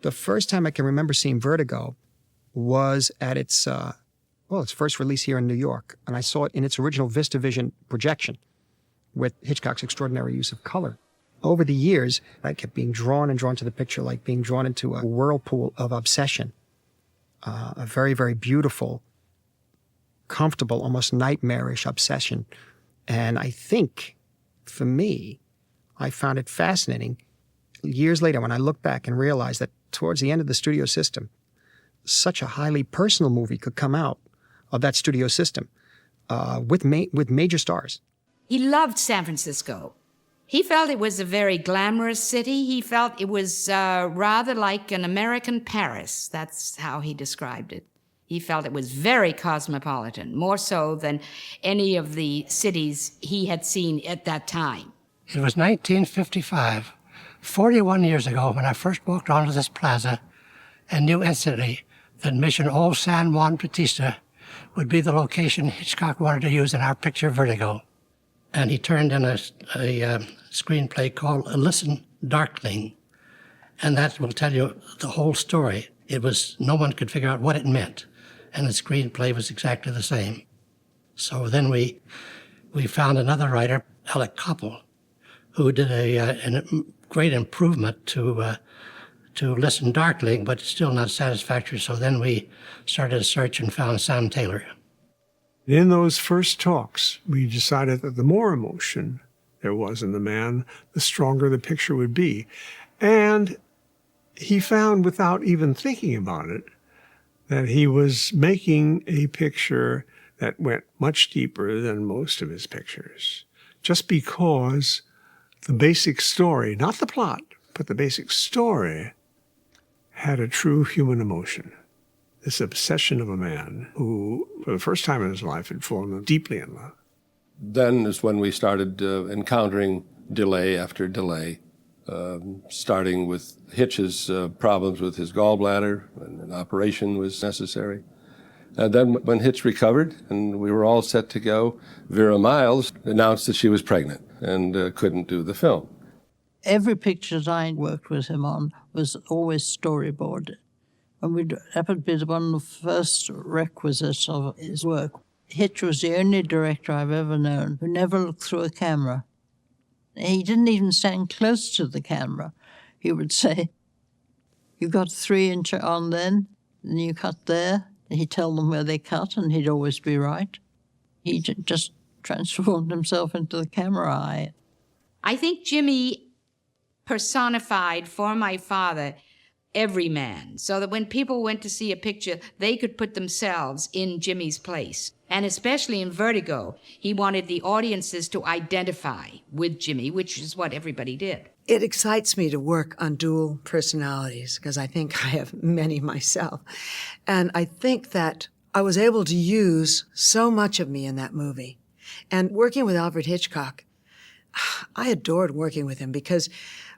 The first time I can remember seeing Vertigo was at its first release here in New York. And I saw it in its original VistaVision projection with Hitchcock's extraordinary use of color. Over the years, I kept being drawn and drawn to the picture, like being drawn into a whirlpool of obsession. A very, very beautiful, comfortable, almost nightmarish obsession. And I think, for me, I found it fascinating years later when I look back and realized that towards the end of the studio system, such a highly personal movie could come out of that studio system with major stars. He loved San Francisco. He felt it was a very glamorous city. He felt it was rather like an American Paris. That's how he described it. He felt it was very cosmopolitan, more so than any of the cities he had seen at that time. It was 1955, 41 years ago, when I first walked onto this plaza and knew instantly that Mission Old San Juan Bautista would be the location Hitchcock wanted to use in our picture Vertigo. And he turned in a screenplay called Listen, Darkling. And that will tell you the whole story. No one could figure out what it meant. And the screenplay was exactly the same. So then we found another writer, Alec Coppel, who did a great improvement to Listen, Darkling, but still not satisfactory. So then we started a search and found Sam Taylor. In those first talks, we decided that the more emotion there was in the man, the stronger the picture would be. And he found, without even thinking about it, that he was making a picture that went much deeper than most of his pictures, just because the basic story, not the plot, but the basic story, had a true human emotion. This obsession of a man who, for the first time in his life, had fallen deeply in love. Then is when we started encountering delay after delay, starting with Hitch's problems with his gallbladder, and an operation was necessary. And then when Hitch recovered and we were all set to go, Vera Miles announced that she was pregnant and couldn't do the film. Every picture that I worked with him on was always storyboarded. And that would be one of the first requisites of his work. Hitch was the only director I've ever known who never looked through a camera. He didn't even stand close to the camera. He would say, "You got 3 inch on then you cut there." He'd tell them where they cut, and he'd always be right. He just transformed himself into the camera eye. I think Jimmy personified for my father every man, so that when people went to see a picture, they could put themselves in Jimmy's place. And especially in Vertigo, he wanted the audiences to identify with Jimmy, which is what everybody did. It excites me to work on dual personalities, because I think I have many myself. And I think that I was able to use so much of me in that movie. And working with Alfred Hitchcock, I adored working with him because,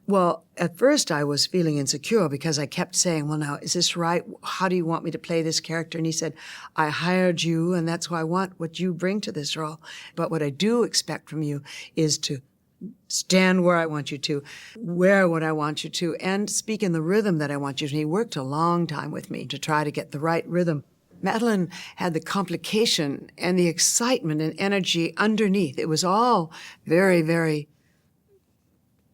well, at first I was feeling insecure because I kept saying, "Well, now, is this right? How do you want me to play this character?" And he said, "I hired you, and that's why I want what you bring to this role. But what I do expect from you is to stand where I want you to, wear what I want you to, and speak in the rhythm that I want you to." And he worked a long time with me to try to get the right rhythm. Madeline had the complication and the excitement and energy underneath. It was all very, very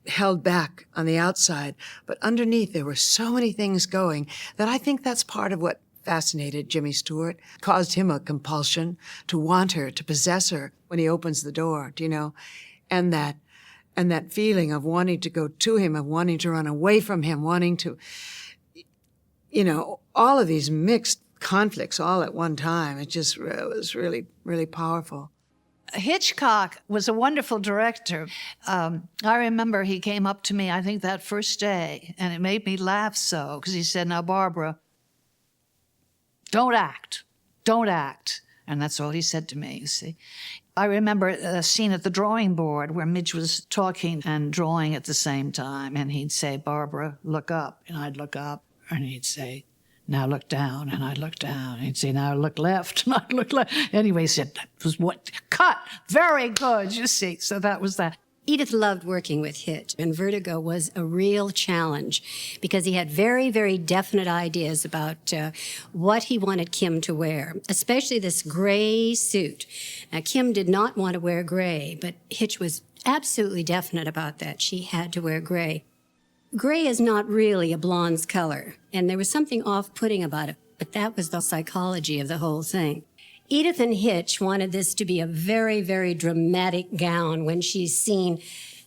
held back on the outside, but underneath there were so many things going that I think that's part of what fascinated Jimmy Stewart, caused him a compulsion to want her, to possess her when he opens the door, do you know? And that feeling of wanting to go to him, of wanting to run away from him, wanting to, you know, all of these mixed conflicts all at one time. It was really, really powerful. Hitchcock was a wonderful director. I remember he came up to me, I think that first day, and it made me laugh so, because he said, "Now, Barbara, don't act. Don't act." And that's all he said to me, you see. I remember a scene at the drawing board where Midge was talking and drawing at the same time, and he'd say, "Barbara, look up," and I'd look up, and he'd say, "Now look down," and I'd look down. He'd say, "Now look left," and I'd look left. Anyway, he said, "That was what? Cut! Very good," you see. So that was that. Edith loved working with Hitch, and Vertigo was a real challenge because he had very, very definite ideas about what he wanted Kim to wear, especially this gray suit. Now, Kim did not want to wear gray, but Hitch was absolutely definite about that. She had to wear gray. Gray is not really a blonde's color, and there was something off-putting about it, but that was the psychology of the whole thing. Edith and Hitch wanted this to be a very, very dramatic gown when she's seen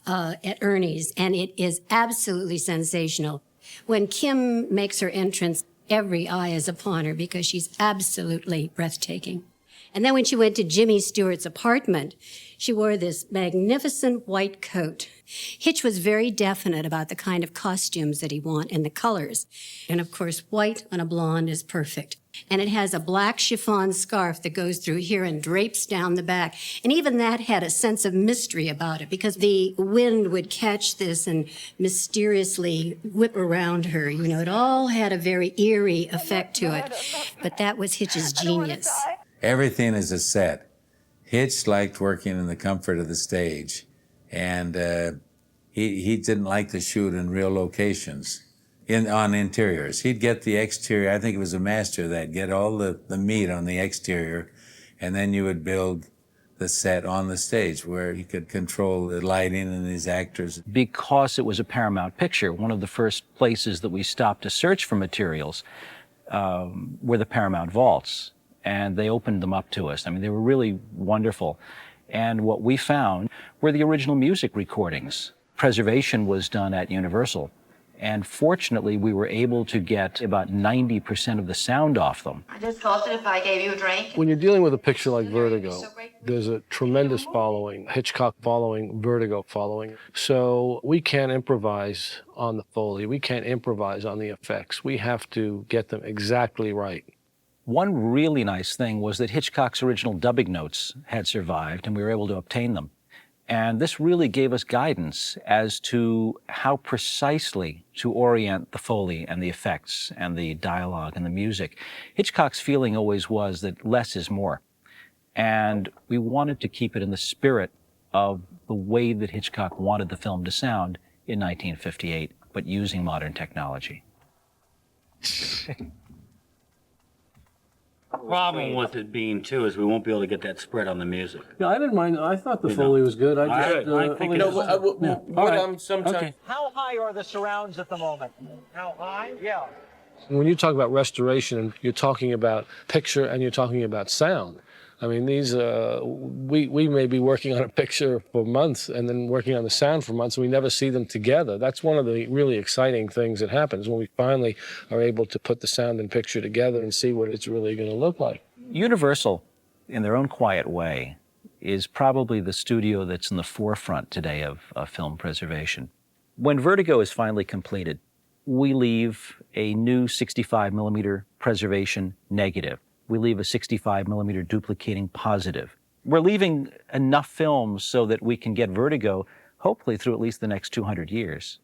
at Ernie's, and it is absolutely sensational. When Kim makes her entrance, every eye is upon her because she's absolutely breathtaking. And then when she went to Jimmy Stewart's apartment, she wore this magnificent white coat. Hitch was very definite about the kind of costumes that he wanted and the colors. And of course, white on a blonde is perfect. And it has a black chiffon scarf that goes through here and drapes down the back. And even that had a sense of mystery about it because the wind would catch this and mysteriously whip around her. You know, it all had a very eerie effect to it. But that was Hitch's genius. Everything is a set. Hitch liked working in the comfort of the stage, and he didn't like to shoot in real locations, on interiors. He'd get the exterior. I think he was a master of that. Get all the meat on the exterior, and then you would build the set on the stage where he could control the lighting and his actors. Because it was a Paramount picture, one of the first places that we stopped to search for materials were the Paramount vaults. And they opened them up to us. I mean, they were really wonderful. And what we found were the original music recordings. Preservation was done at Universal. And fortunately, we were able to get about 90% of the sound off them. I just thought that if I gave you a drink. When you're dealing with a picture like Vertigo, there's a tremendous following, Hitchcock following, Vertigo following. So we can't improvise on the Foley. We can't improvise on the effects. We have to get them exactly right. One really nice thing was that Hitchcock's original dubbing notes had survived, and we were able to obtain them. And this really gave us guidance as to how precisely to orient the Foley and the effects and the dialogue and the music. Hitchcock's feeling always was that less is more. And we wanted to keep it in the spirit of the way that Hitchcock wanted the film to sound in 1958, but using modern technology. The problem with it being, too, is we won't be able to get that spread on the music. Yeah, I didn't mind. I thought the Foley was good. I think sometimes. Okay. How high are the surrounds at the moment? How high? Yeah. When you talk about restoration, you're talking about picture and you're talking about sound. I mean, these, we may be working on a picture for months and then working on the sound for months, and we never see them together. That's one of the really exciting things that happens when we finally are able to put the sound and picture together and see what it's really going to look like. Universal, in their own quiet way, is probably the studio that's in the forefront today of film preservation. When Vertigo is finally completed, we leave a new 65mm preservation negative. We leave a 65mm duplicating positive. We're leaving enough films so that we can get Vertigo, hopefully through at least the next 200 years.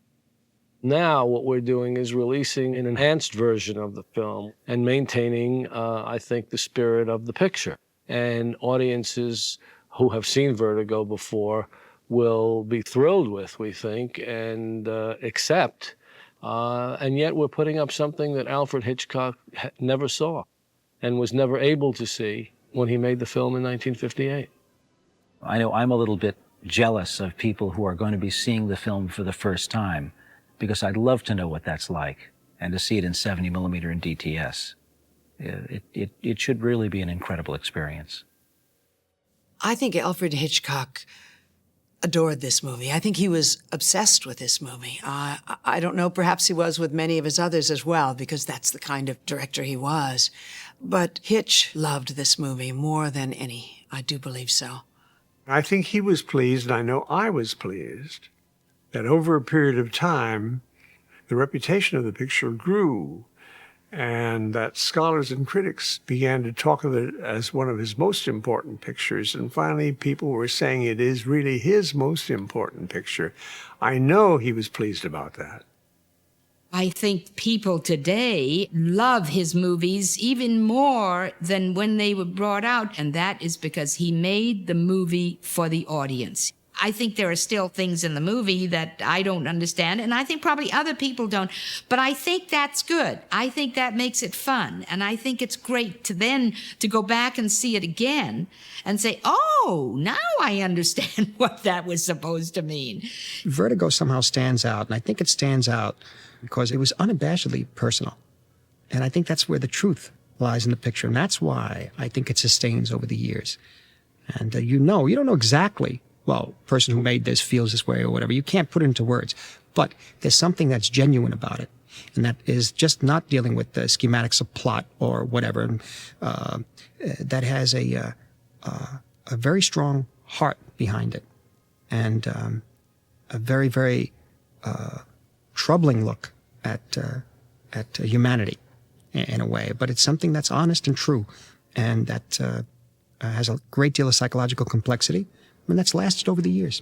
Now what we're doing is releasing an enhanced version of the film and maintaining, I think, the spirit of the picture. And audiences who have seen Vertigo before will be thrilled with, we think, and accept. And yet we're putting up something that Alfred Hitchcock never saw and was never able to see when he made the film in 1958. I know I'm a little bit jealous of people who are going to be seeing the film for the first time, because I'd love to know what that's like, and to see it in 70mm and DTS. It should really be an incredible experience. I think Alfred Hitchcock adored this movie. I think he was obsessed with this movie. I don't know, perhaps he was with many of his others as well, because that's the kind of director he was. But Hitch loved this movie more than any. I do believe so. I think he was pleased, and I know I was pleased, that over a period of time, the reputation of the picture grew, and that scholars and critics began to talk of it as one of his most important pictures, and finally people were saying it is really his most important picture. I know he was pleased about that. I think people today love his movies even more than when they were brought out, and that is because he made the movie for the audience. I think there are still things in the movie that I don't understand, and I think probably other people don't. But I think that's good. I think that makes it fun, and I think it's great to go back and see it again and say, oh, now I understand what that was supposed to mean. Vertigo somehow stands out, and I think it stands out because it was unabashedly personal. And I think that's where the truth lies in the picture, and that's why I think it sustains over the years. And you don't know exactly, well, the person who made this feels this way or whatever. You can't put it into words. But there's something that's genuine about it, and that is just not dealing with the schematics of plot or whatever. That has a very strong heart behind it, and a very, very troubling look at humanity in a way. But it's something that's honest and true, and that has a great deal of psychological complexity, and that's lasted over the years.